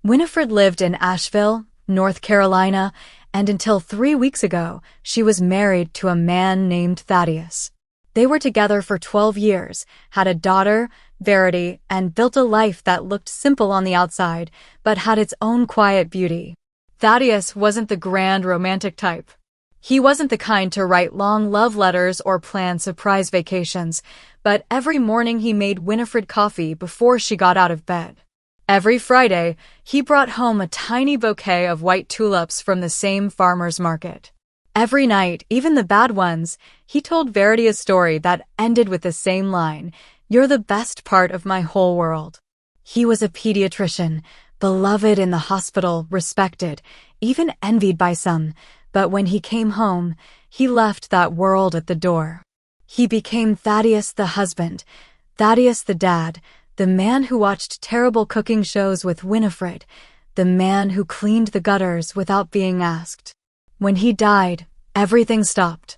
Winifred lived in Asheville, North Carolina, and until 3 weeks ago, she was married to a man named Thaddeus. They were together for 12 years, had a daughter, Verity, and built a life that looked simple on the outside, but had its own quiet beauty. Thaddeus wasn't the grand romantic type. He wasn't the kind to write long love letters or plan surprise vacations, but every morning he made Winifred coffee before she got out of bed. Every Friday, he brought home a tiny bouquet of white tulips from the same farmer's market. Every night, even the bad ones, he told Verity a story that ended with the same line, "You're the best part of my whole world." He was a pediatrician, beloved in the hospital, respected, even envied by some, but when he came home, he left that world at the door. He became Thaddeus the husband, Thaddeus the dad, the man who watched terrible cooking shows with Winifred, the man who cleaned the gutters without being asked. When he died, everything stopped.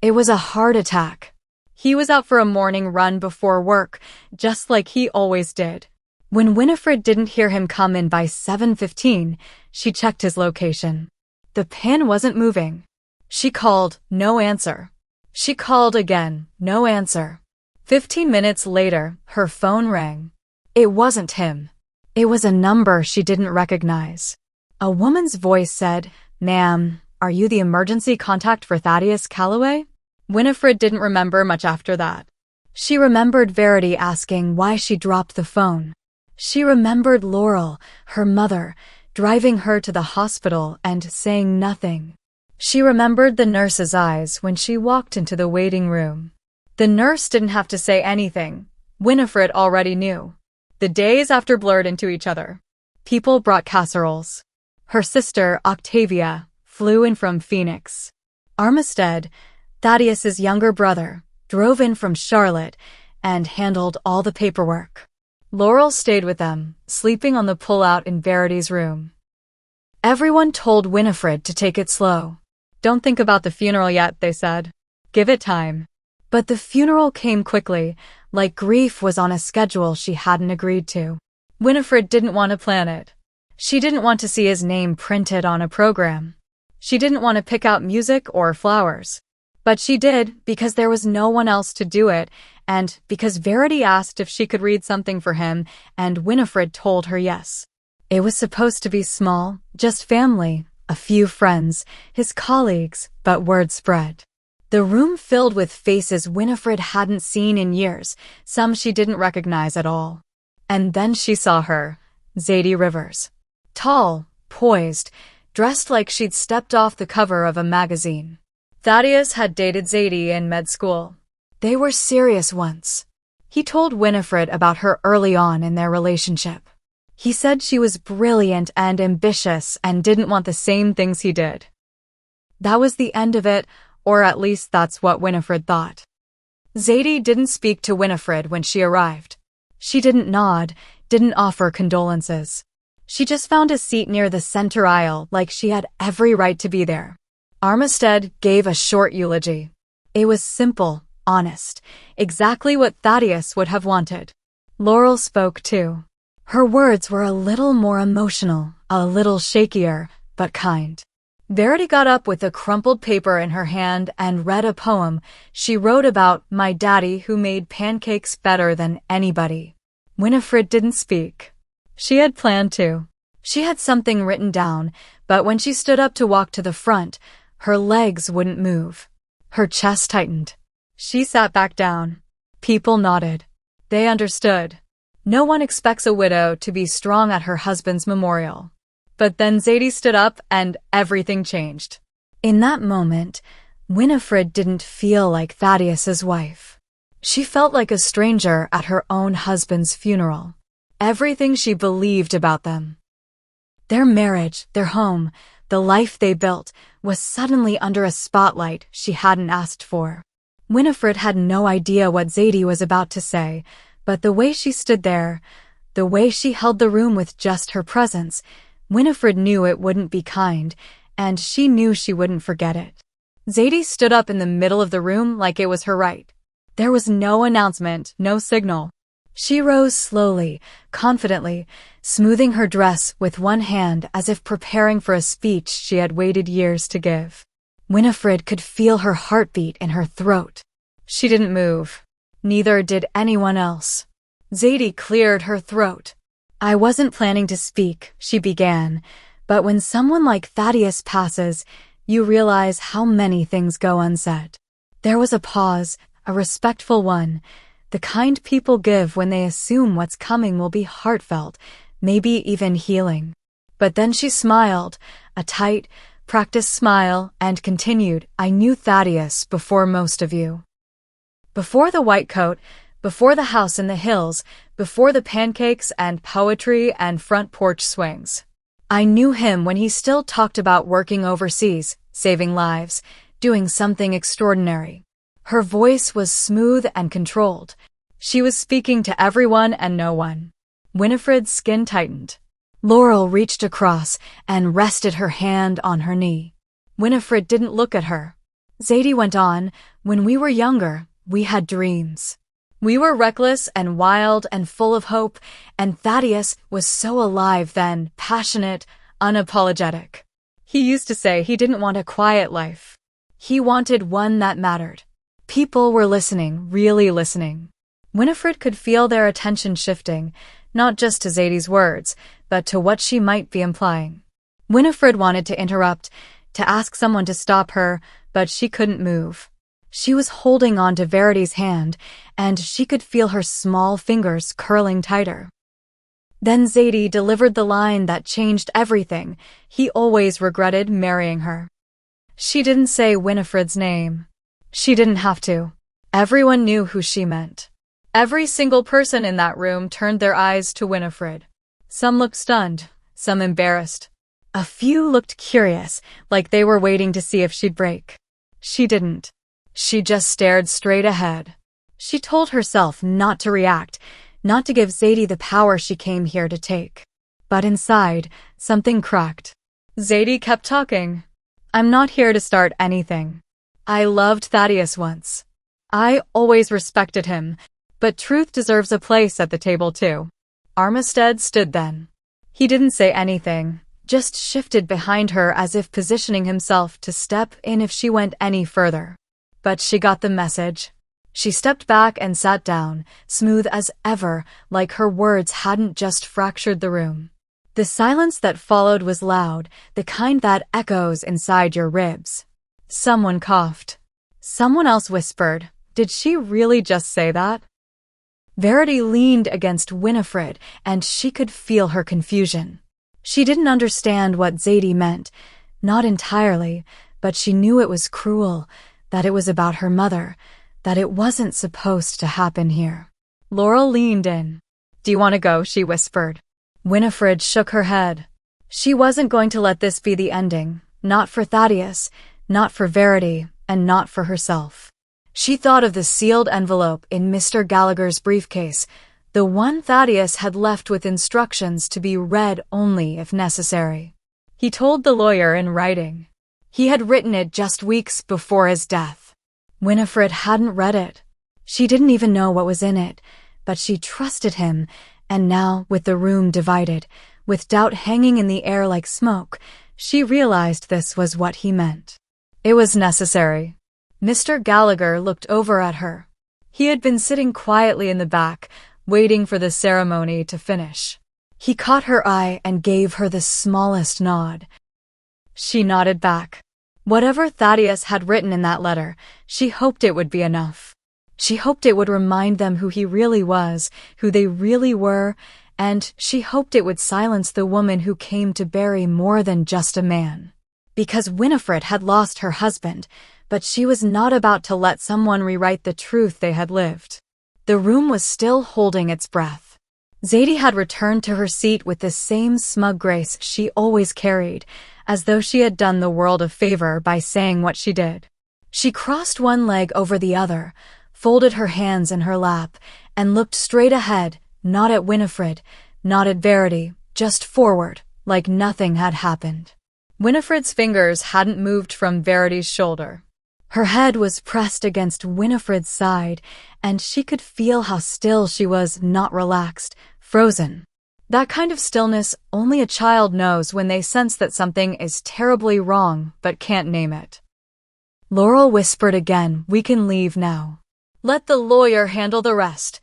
It was a heart attack. He was out for a morning run before work, just like he always did. When Winifred didn't hear him come in by 7:15, she checked his location. The pin wasn't moving. She called, no answer. She called again, no answer. 15 minutes later, her phone rang. It wasn't him. It was a number she didn't recognize. A woman's voice said, "Ma'am, are you the emergency contact for Thaddeus Calloway?" Winifred didn't remember much after that. She remembered Verity asking why she dropped the phone. She remembered Laurel, her mother, driving her to the hospital and saying nothing. She remembered the nurse's eyes when she walked into the waiting room. The nurse didn't have to say anything. Winifred already knew. The days after blurred into each other. People brought casseroles. Her sister, Octavia, flew in from Phoenix. Armistead, Thaddeus's younger brother, drove in from Charlotte and handled all the paperwork. Laurel stayed with them, sleeping on the pull-out in Verity's room. Everyone told Winifred to take it slow. "Don't think about the funeral yet," they said. "Give it time." But the funeral came quickly, like grief was on a schedule she hadn't agreed to. Winifred didn't want to plan it. She didn't want to see his name printed on a program. She didn't want to pick out music or flowers. But she did because there was no one else to do it, and because Verity asked if she could read something for him, and Winifred told her yes. It was supposed to be small, just family, a few friends, his colleagues, but word spread. The room filled with faces Winifred hadn't seen in years, some she didn't recognize at all. And then she saw her, Zadie Rivers. Tall, poised, dressed like she'd stepped off the cover of a magazine. Thaddeus had dated Zadie in med school. They were serious once. He told Winifred about her early on in their relationship. He said she was brilliant and ambitious and didn't want the same things he did. That was the end of it, or at least that's what Winifred thought. Zadie didn't speak to Winifred when she arrived. She didn't nod, didn't offer condolences. She just found a seat near the center aisle like she had every right to be there. Armistead gave a short eulogy. It was simple, honest, exactly what Thaddeus would have wanted. Laurel spoke too. Her words were a little more emotional, a little shakier, but kind. Verity got up with a crumpled paper in her hand and read a poem she wrote about my daddy who made pancakes better than anybody. Winifred didn't speak. She had planned to. She had something written down, but when she stood up to walk to the front, her legs wouldn't move. Her chest tightened. She sat back down. People nodded. They understood. No one expects a widow to be strong at her husband's memorial. But then Zadie stood up and everything changed. In that moment, Winifred didn't feel like Thaddeus's wife. She felt like a stranger at her own husband's funeral. Everything she believed about them. Their marriage, their home, the life they built, was suddenly under a spotlight she hadn't asked for. Winifred had no idea what Zadie was about to say, but the way she stood there, the way she held the room with just her presence, Winifred knew it wouldn't be kind, and she knew she wouldn't forget it. Zadie stood up in the middle of the room like it was her right. There was no announcement, no signal. She rose slowly, confidently, smoothing her dress with one hand as if preparing for a speech she had waited years to give. Winifred could feel her heartbeat in her throat. She didn't move. Neither did anyone else. Zadie cleared her throat. "I wasn't planning to speak," she began, "but when someone like Thaddeus passes, you realize how many things go unsaid." There was a pause, a respectful one, the kind people give when they assume what's coming will be heartfelt, maybe even healing. But then she smiled, a tight, practiced smile, and continued, "I knew Thaddeus before most of you. Before the white coat, before the house in the hills, before the pancakes and poetry and front porch swings. I knew him when he still talked about working overseas, saving lives, doing something extraordinary." Her voice was smooth and controlled. She was speaking to everyone and no one. Winifred's skin tightened. Laurel reached across and rested her hand on her knee. Winifred didn't look at her. Zadie went on, "When we were younger, we had dreams. We were reckless and wild and full of hope, and Thaddeus was so alive then, passionate, unapologetic. He used to say he didn't want a quiet life. He wanted one that mattered." People were listening, really listening. Winifred could feel their attention shifting, not just to Zadie's words, but to what she might be implying. Winifred wanted to interrupt, to ask someone to stop her, but she couldn't move. She was holding on to Verity's hand, and she could feel her small fingers curling tighter. Then Zadie delivered the line that changed everything. He always regretted marrying her. She didn't say Winifred's name. She didn't have to. Everyone knew who she meant. Every single person in that room turned their eyes to Winifred. Some looked stunned, some embarrassed. A few looked curious, like they were waiting to see if she'd break. She didn't. She just stared straight ahead. She told herself not to react, not to give Zadie the power she came here to take. But inside, something cracked. Zadie kept talking. "I'm not here to start anything. I loved Thaddeus once. I always respected him, but truth deserves a place at the table too." Armistead stood then. He didn't say anything, just shifted behind her as if positioning himself to step in if she went any further. But she got the message. She stepped back and sat down, smooth as ever, like her words hadn't just fractured the room. The silence that followed was loud, the kind that echoes inside your ribs. Someone coughed. Someone else whispered, "Did she really just say that?" Verity leaned against Winifred, and she could feel her confusion. She didn't understand what Zadie meant, not entirely, but she knew it was cruel, that it was about her mother, that it wasn't supposed to happen here. Laurel leaned in. "Do you want to go?" she whispered. Winifred shook her head. She wasn't going to let this be the ending, not for Thaddeus, not for Verity, and not for herself. She thought of the sealed envelope in Mr. Gallagher's briefcase, the one Thaddeus had left with instructions to be read only if necessary. He told the lawyer in writing. He had written it just weeks before his death. Winifred hadn't read it. She didn't even know what was in it, but she trusted him, and now, with the room divided, with doubt hanging in the air like smoke, she realized this was what he meant. It was necessary. Mr. Gallagher looked over at her. He had been sitting quietly in the back, waiting for the ceremony to finish. He caught her eye and gave her the smallest nod. She nodded back. Whatever Thaddeus had written in that letter, she hoped it would be enough. She hoped it would remind them who he really was, who they really were, and she hoped it would silence the woman who came to bury more than just a man. Because Winifred had lost her husband, but she was not about to let someone rewrite the truth they had lived. The room was still holding its breath. Zadie had returned to her seat with the same smug grace she always carried, as though she had done the world a favor by saying what she did. She crossed one leg over the other, folded her hands in her lap, and looked straight ahead, not at Winifred, not at Verity, just forward, like nothing had happened. Winifred's fingers hadn't moved from Verity's shoulder. Her head was pressed against Winifred's side, and she could feel how still she was, not relaxed, frozen. That kind of stillness only a child knows when they sense that something is terribly wrong but can't name it. Laurel whispered again, "We can leave now. Let the lawyer handle the rest."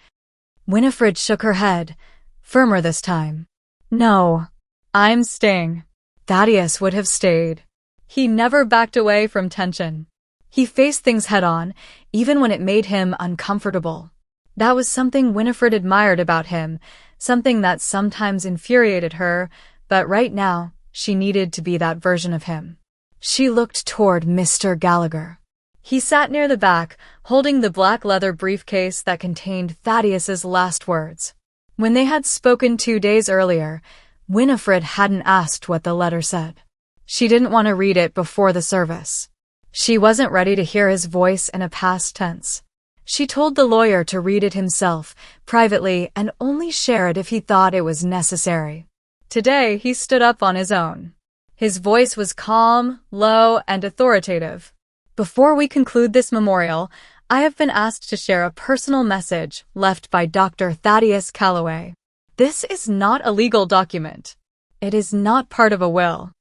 Winifred shook her head, firmer this time. "No, I'm staying." Thaddeus would have stayed. He never backed away from tension. He faced things head-on, even when it made him uncomfortable. That was something Winifred admired about him, something that sometimes infuriated her, but right now, she needed to be that version of him. She looked toward Mr. Gallagher. He sat near the back, holding the black leather briefcase that contained Thaddeus's last words. When they had spoken 2 days earlier, Winifred hadn't asked what the letter said. She didn't want to read it before the service. She wasn't ready to hear his voice in a past tense. She told the lawyer to read it himself, privately, and only share it if he thought it was necessary. Today, he stood up on his own. His voice was calm, low, and authoritative. "Before we conclude this memorial, I have been asked to share a personal message left by Dr. Thaddeus Calloway. This is not a legal document. It is not part of a will.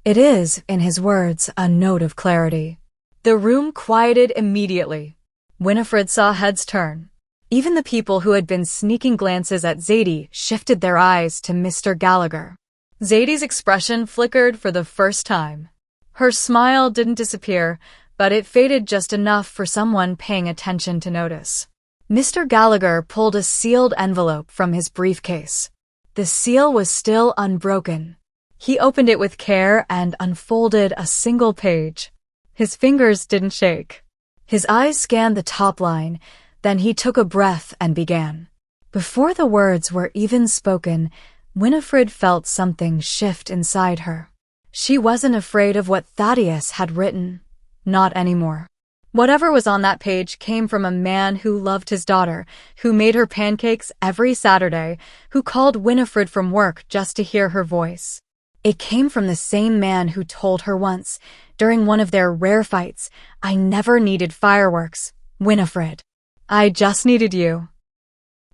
It is, in his words, a note of clarity." The room quieted immediately. Winifred saw heads turn. Even the people who had been sneaking glances at Zadie shifted their eyes to Mr. Gallagher. Zadie's expression flickered for the first time. Her smile didn't disappear, but it faded just enough for someone paying attention to notice. Mr. Gallagher pulled a sealed envelope from his briefcase. The seal was still unbroken. He opened it with care and unfolded a single page. His fingers didn't shake. His eyes scanned the top line, then he took a breath and began. Before the words were even spoken, Winifred felt something shift inside her. She wasn't afraid of what Thaddeus had written. Not anymore. Whatever was on that page came from a man who loved his daughter, who made her pancakes every Saturday, who called Winifred from work just to hear her voice. It came from the same man who told her once, during one of their rare fights, "I never needed fireworks, Winifred. I just needed you."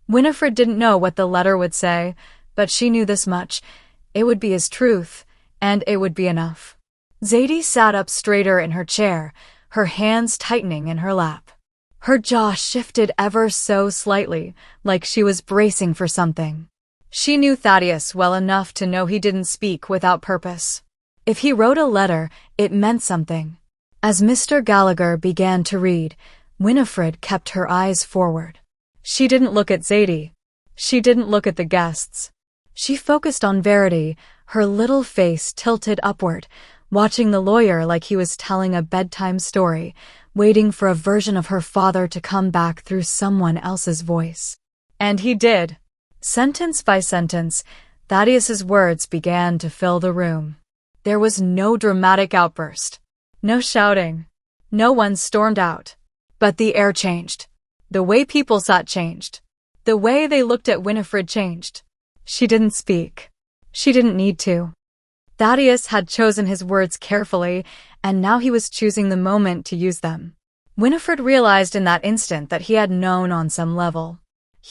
Winifred didn't know what the letter would say, but she knew this much. It would be his truth, and it would be enough. Zadie sat up straighter in her chair, her hands tightening in her lap. Her jaw shifted ever so slightly, like she was bracing for something. She knew Thaddeus well enough to know he didn't speak without purpose. If he wrote a letter, it meant something. As Mr. Gallagher began to read, Winifred kept her eyes forward. She didn't look at Zadie. She didn't look at the guests. She focused on Verity, her little face tilted upward, watching the lawyer like he was telling a bedtime story, waiting for a version of her father to come back through someone else's voice. And he did. Sentence by sentence, Thaddeus's words began to fill the room. There was no dramatic outburst. No shouting. No one stormed out. But the air changed. The way people sat changed. The way they looked at Winifred changed. She didn't speak. She didn't need to. Thaddeus had chosen his words carefully, and now he was choosing the moment to use them. Winifred realized in that instant that he had known on some level.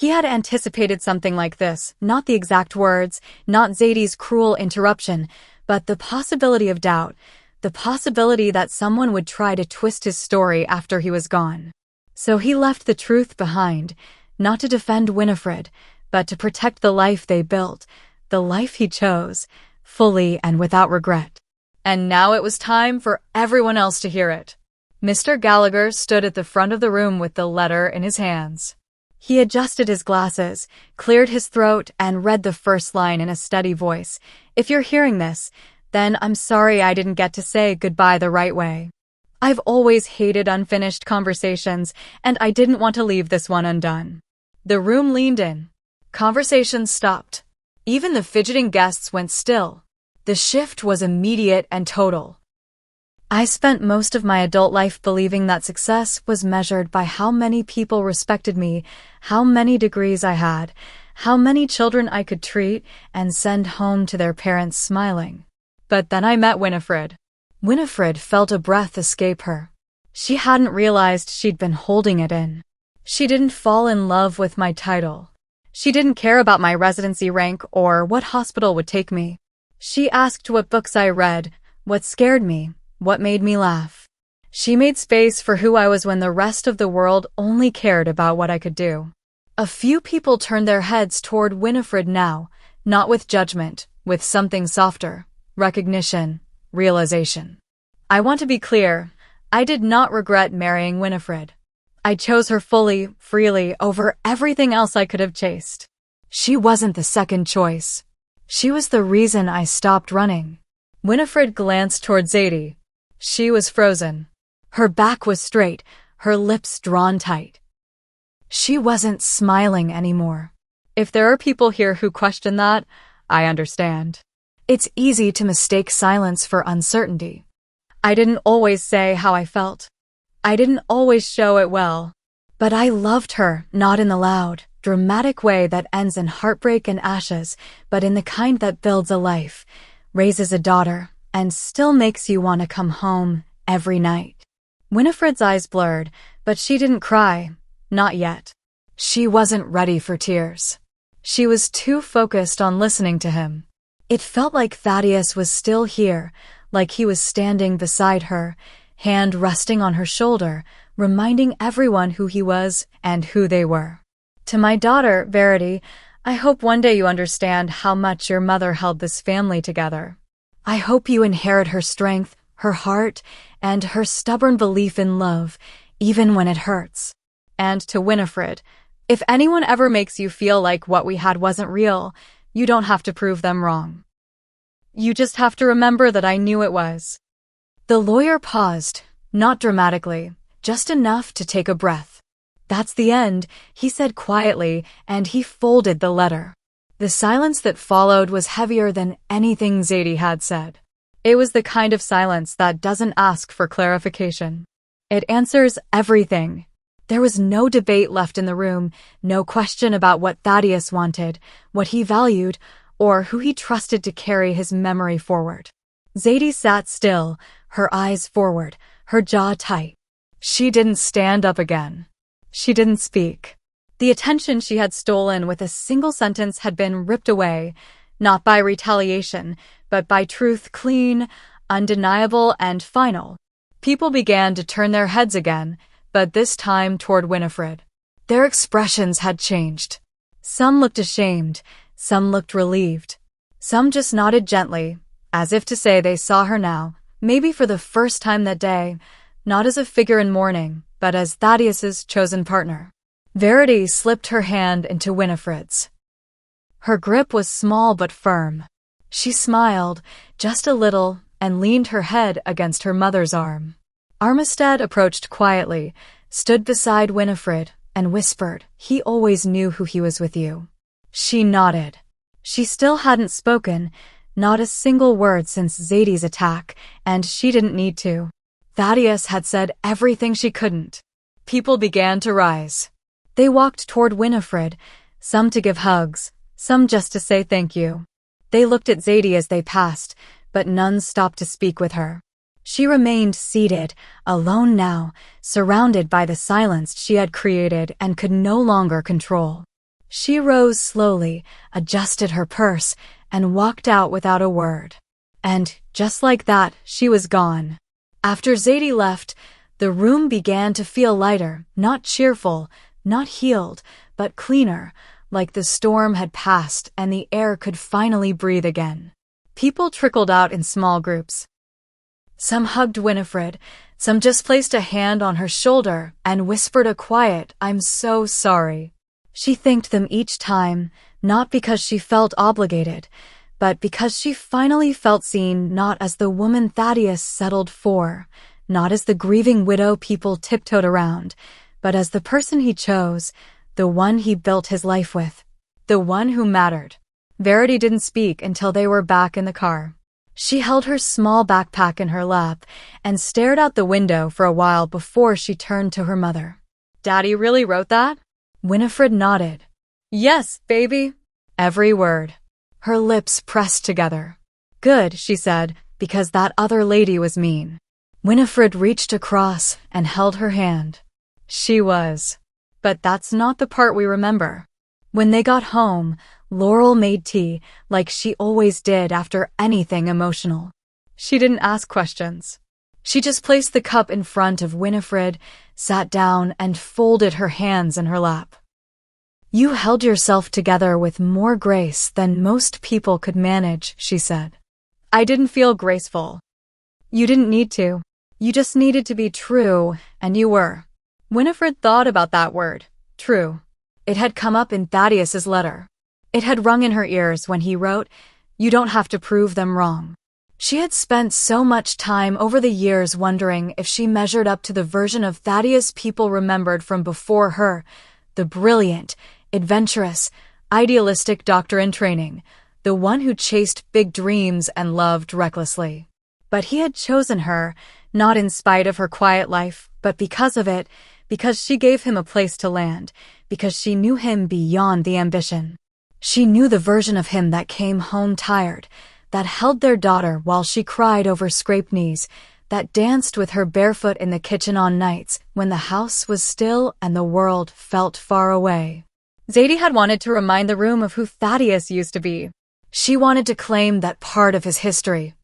He had anticipated something like this, not the exact words, not Zadie's cruel interruption, but the possibility of doubt, the possibility that someone would try to twist his story after he was gone. So he left the truth behind, not to defend Winifred, but to protect the life they built, the life he chose, fully and without regret. And now it was time for everyone else to hear it. Mr. Gallagher stood at the front of the room with the letter in his hands. He adjusted his glasses, cleared his throat, and read the first line in a steady voice. "If you're hearing this, then I'm sorry I didn't get to say goodbye the right way. I've always hated unfinished conversations, and I didn't want to leave this one undone." The room leaned in. Conversations stopped. Even the fidgeting guests went still. The shift was immediate and total. I spent most of my adult life believing that success was measured by how many people respected me, how many degrees I had, how many children I could treat and send home to their parents smiling. But then I met Winifred. Winifred felt a breath escape her. She hadn't realized she'd been holding it in. She didn't fall in love with my title. She didn't care about my residency rank or what hospital would take me. She asked what books I read, what scared me, what made me laugh. She made space for who I was when the rest of the world only cared about what I could do. A few people turned their heads toward Winifred now, not with judgment, with something softer, recognition, realization. I want to be clear, I did not regret marrying Winifred. I chose her fully, freely, over everything else I could have chased. She wasn't the second choice. She was the reason I stopped running. Winifred glanced toward Zadie. She was frozen. Her back was straight, her lips drawn tight. She wasn't smiling anymore. If there are people here who question that, I understand. It's easy to mistake silence for uncertainty. I didn't always say how I felt. I didn't always show it well. But I loved her, not in the loud, dramatic way that ends in heartbreak and ashes, but in the kind that builds a life, raises a daughter, and still makes you want to come home every night. Winifred's eyes blurred, but she didn't cry. Not yet. She wasn't ready for tears. She was too focused on listening to him. It felt like Thaddeus was still here, like he was standing beside her, hand resting on her shoulder, reminding everyone who he was and who they were. To my daughter, Verity, I hope one day you understand how much your mother held this family together. I hope you inherit her strength, her heart, and her stubborn belief in love, even when it hurts. And to Winifred, if anyone ever makes you feel like what we had wasn't real, you don't have to prove them wrong. You just have to remember that I knew it was. The lawyer paused, not dramatically, just enough to take a breath. That's the end, he said quietly, and he folded the letter. The silence that followed was heavier than anything Zadie had said. It was the kind of silence that doesn't ask for clarification. It answers everything. There was no debate left in the room, no question about what Thaddeus wanted, what he valued, or who he trusted to carry his memory forward. Zadie sat still, her eyes forward, her jaw tight. She didn't stand up again. She didn't speak. The attention she had stolen with a single sentence had been ripped away, not by retaliation, but by truth clean, undeniable, and final. People began to turn their heads again, but this time toward Winifred. Their expressions had changed. Some looked ashamed, some looked relieved. Some just nodded gently, as if to say they saw her now, maybe for the first time that day, not as a figure in mourning, but as Thaddeus's chosen partner. Verity slipped her hand into Winifred's. Her grip was small but firm. She smiled, just a little, and leaned her head against her mother's arm. Armistead approached quietly, stood beside Winifred, and whispered, "He always knew who he was with you." She nodded. She still hadn't spoken, not a single word since Zadie's attack, and she didn't need to. Thaddeus had said everything she couldn't. People began to rise. They walked toward Winifred, some to give hugs, some just to say thank you. They looked at Zadie as they passed, but none stopped to speak with her. She remained seated, alone now, surrounded by the silence she had created and could no longer control. She rose slowly, adjusted her purse, and walked out without a word. And, just like that, she was gone. After Zadie left, the room began to feel lighter, not cheerful, not healed, but cleaner, like the storm had passed and the air could finally breathe again. People trickled out in small groups. Some hugged Winifred, some just placed a hand on her shoulder and whispered a quiet, "I'm so sorry." She thanked them each time, not because she felt obligated, but because she finally felt seen not as the woman Thaddeus settled for, not as the grieving widow people tiptoed around, but as the person he chose, the one he built his life with, the one who mattered. Verity didn't speak until they were back in the car. She held her small backpack in her lap and stared out the window for a while before she turned to her mother. "Daddy really wrote that?" Winifred nodded. "Yes, baby." Every word. Her lips pressed together. "Good," she said, "because that other lady was mean." Winifred reached across and held her hand. She was. But that's not the part we remember. When they got home, Laurel made tea like she always did after anything emotional. She didn't ask questions. She just placed the cup in front of Winifred, sat down, and folded her hands in her lap. "You held yourself together with more grace than most people could manage," she said. "I didn't feel graceful. You didn't need to. You just needed to be true, and you were." Winifred thought about that word, true. It had come up in Thaddeus's letter. It had rung in her ears when he wrote, "You don't have to prove them wrong." She had spent so much time over the years wondering if she measured up to the version of Thaddeus people remembered from before her, the brilliant, adventurous, idealistic doctor in training, the one who chased big dreams and loved recklessly. But he had chosen her, not in spite of her quiet life, but because of it, because she gave him a place to land, because she knew him beyond the ambition. She knew the version of him that came home tired, that held their daughter while she cried over scraped knees, that danced with her barefoot in the kitchen on nights when the house was still and the world felt far away. Zadie had wanted to remind the room of who Thaddeus used to be. She wanted to claim that part of his history.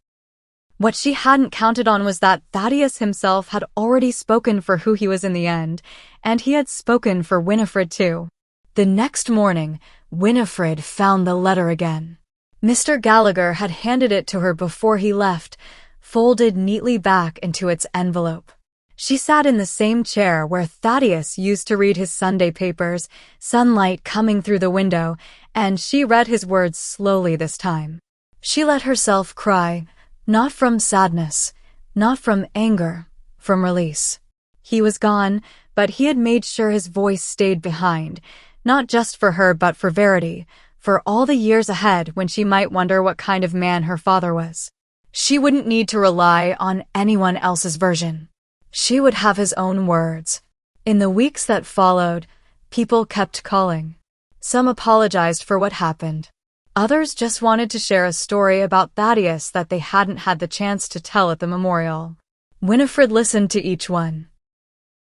What she hadn't counted on was that Thaddeus himself had already spoken for who he was in the end, and he had spoken for Winifred too. The next morning, Winifred found the letter again. Mr. Gallagher had handed it to her before he left, folded neatly back into its envelope. She sat in the same chair where Thaddeus used to read his Sunday papers, sunlight coming through the window, and she read his words slowly this time. She let herself cry, not from sadness, not from anger, from release. He was gone, but he had made sure his voice stayed behind, not just for her but for Verity, for all the years ahead when she might wonder what kind of man her father was. She wouldn't need to rely on anyone else's version. She would have his own words. In the weeks that followed, people kept calling. Some apologized for what happened. Others just wanted to share a story about Thaddeus that they hadn't had the chance to tell at the memorial. Winifred listened to each one.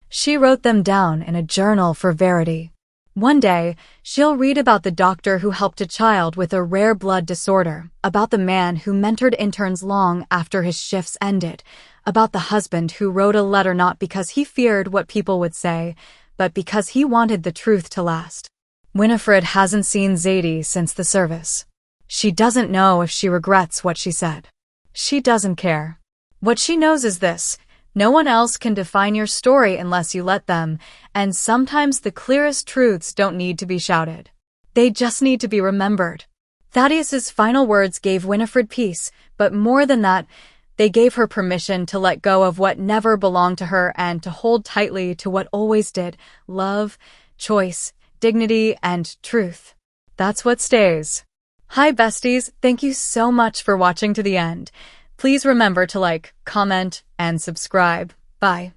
She wrote them down in a journal for Verity. One day, she'll read about the doctor who helped a child with a rare blood disorder, about the man who mentored interns long after his shifts ended, about the husband who wrote a letter not because he feared what people would say, but because he wanted the truth to last. Winifred hasn't seen Zadie since the service. She doesn't know if she regrets what she said. She doesn't care. What she knows is this: no one else can define your story unless you let them, and sometimes the clearest truths don't need to be shouted. They just need to be remembered. Thaddeus's final words gave Winifred peace, but more than that, they gave her permission to let go of what never belonged to her and to hold tightly to what always did: love, choice, dignity, and truth. That's what stays. Hi besties, thank you so much for watching to the end. Please remember to like, comment, and subscribe. Bye.